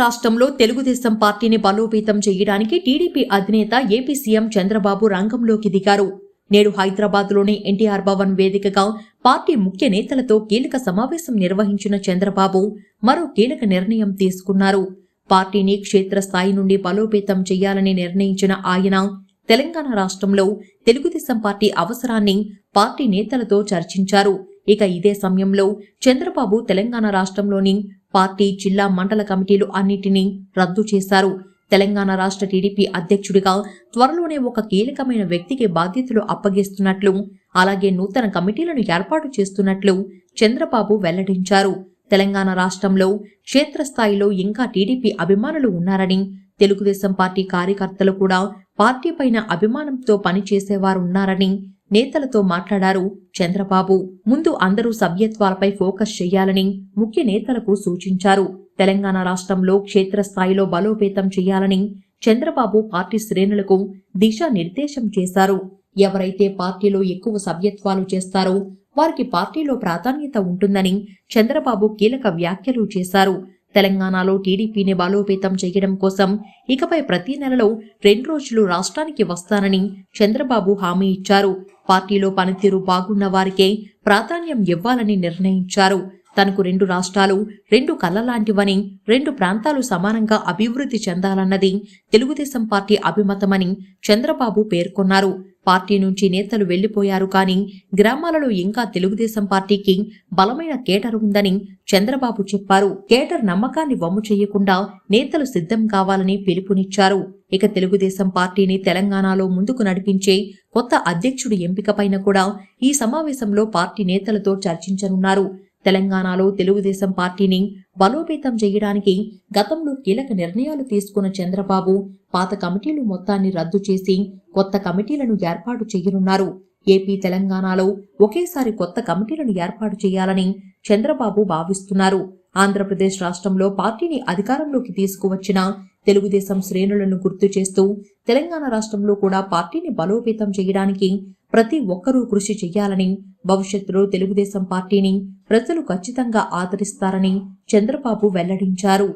రాష్ట్రంలో తెలుగుదేశం పార్టీని బలోపేతం చేయడానికి టీడీపీ అధినేత ఏపీ సీఎం చంద్రబాబు రంగంలోకి దిగారు. నేడు హైదరాబాద్లోని ఎన్టీఆర్ భవన్ వేదికగా పార్టీ ముఖ్య నేతలతో కీలక సమావేశం నిర్వహించిన చంద్రబాబు మరో కీలక నిర్ణయం తీసుకున్నారు. పార్టీని క్షేత్రస్థాయి నుండి బలోపేతం చేయాలని నిర్ణయించిన ఆయన తెలంగాణ రాష్ట్రంలో తెలుగుదేశం పార్టీ అవసరాన్ని పార్టీ నేతలతో చర్చించారు. ఇక ఇదే సమయంలో చంద్రబాబు తెలంగాణ రాష్ట్రంలోని పార్టీ జిల్లా మండల కమిటీలు అన్నిటినీ రద్దు చేశారు. తెలంగాణ రాష్ట్ర టీడీపీ అధ్యక్షుడిగా త్వరలోనే ఒక కీలకమైన వ్యక్తికి బాధ్యతలు అప్పగిస్తున్నట్లు, అలాగే నూతన కమిటీలను ఏర్పాటు చేస్తున్నట్లు చంద్రబాబు వెల్లడించారు. తెలంగాణ రాష్ట్రంలో క్షేత్రస్థాయిలో ఇంకా టీడీపీ అభిమానులు ఉన్నారని, తెలుగుదేశం పార్టీ కార్యకర్తలు కూడా పార్టీ పైన అభిమానంతో పనిచేసేవారు ఉన్నారని నేతలతో మాట్లాడారు చంద్రబాబు. ముందు అందరూ సభ్యత్వాలపై ఫోకస్ చేయాలని ముఖ్య నేతలకు సూచించారు. తెలంగాణ రాష్ట్రంలో క్షేత్రస్థాయిలో బలోపేతం చేయాలని చంద్రబాబు పార్టీ శ్రేణులకు దిశానిర్దేశం చేశారు. ఎవరైతే పార్టీలో ఎక్కువ సభ్యత్వాలు చేస్తారో వారికి పార్టీలో ప్రాధాన్యత ఉంటుందని చంద్రబాబు కీలక వ్యాఖ్యలు చేశారు. తెలంగాణలో టీడీపీని బలోపేతం చేయడం కోసం ఇకపై ప్రతి నెలలో 2 రోజులు రాష్ట్రానికి వస్తానని చంద్రబాబు హామీ ఇచ్చారు. పార్టీలో పనితీరు బాగున్న వారికే ప్రాధాన్యం ఇవ్వాలని నిర్ణయించారు. తనకు 2 రాష్ట్రాలు 2 కళ్ళలాంటివని, 2 ప్రాంతాలు సమానంగా అభివృద్ధి చెందాలన్నది తెలుగుదేశం పార్టీ అభిమతమని చంద్రబాబు పేర్కొన్నారు. పార్టీ నుంచి నేతలు వెళ్లిపోయారు కానీ గ్రామాలలో ఇంకా తెలుగుదేశం పార్టీకి బలమైన కేటర్ ఉందని చంద్రబాబు చెప్పారు. కేటర్ నమ్మకాన్ని వమ్ము చేయకుండా నేతలు సిద్ధం కావాలని పిలుపునిచ్చారు. ఇక తెలుగుదేశం పార్టీని తెలంగాణలో ముందుకు నడిపించే కొత్త అధ్యక్షుడి ఎంపికపైన కూడా ఈ సమావేశంలో పార్టీ నేతలతో చర్చించనున్నారు. తెలంగాణలో తెలుగుదేశం పార్టీని బలోపేతం చేయడానికి గతంలో కీలక నిర్ణయాలు తీసుకున్న చంద్రబాబు పాత కమిటీలు మొత్తాన్ని రద్దు చేసి కొత్త కమిటీలను ఏర్పాటు చేయనున్నారు. ఏపీ తెలంగాణలో ఒకేసారి కొత్త కమిటీలను ఏర్పాటు చేయాలని చంద్రబాబు భావిస్తున్నారు. ఆంధ్రప్రదేశ్ రాష్ట్రంలో పార్టీని అధికారంలోకి తీసుకువచ్చిన తెలుగుదేశం శ్రేణులను గుర్తు చేస్తూ తెలంగాణ రాష్ట్రంలో కూడా పార్టీని బలోపేతం చేయడానికి ప్రతి ఒక్కరూ కృషి చేయాలని, భవిష్యత్తులో తెలుగుదేశం పార్టీని ప్రజలు ఖచ్చితంగా ఆదరిస్తారని చంద్రబాబు వెల్లడించారు.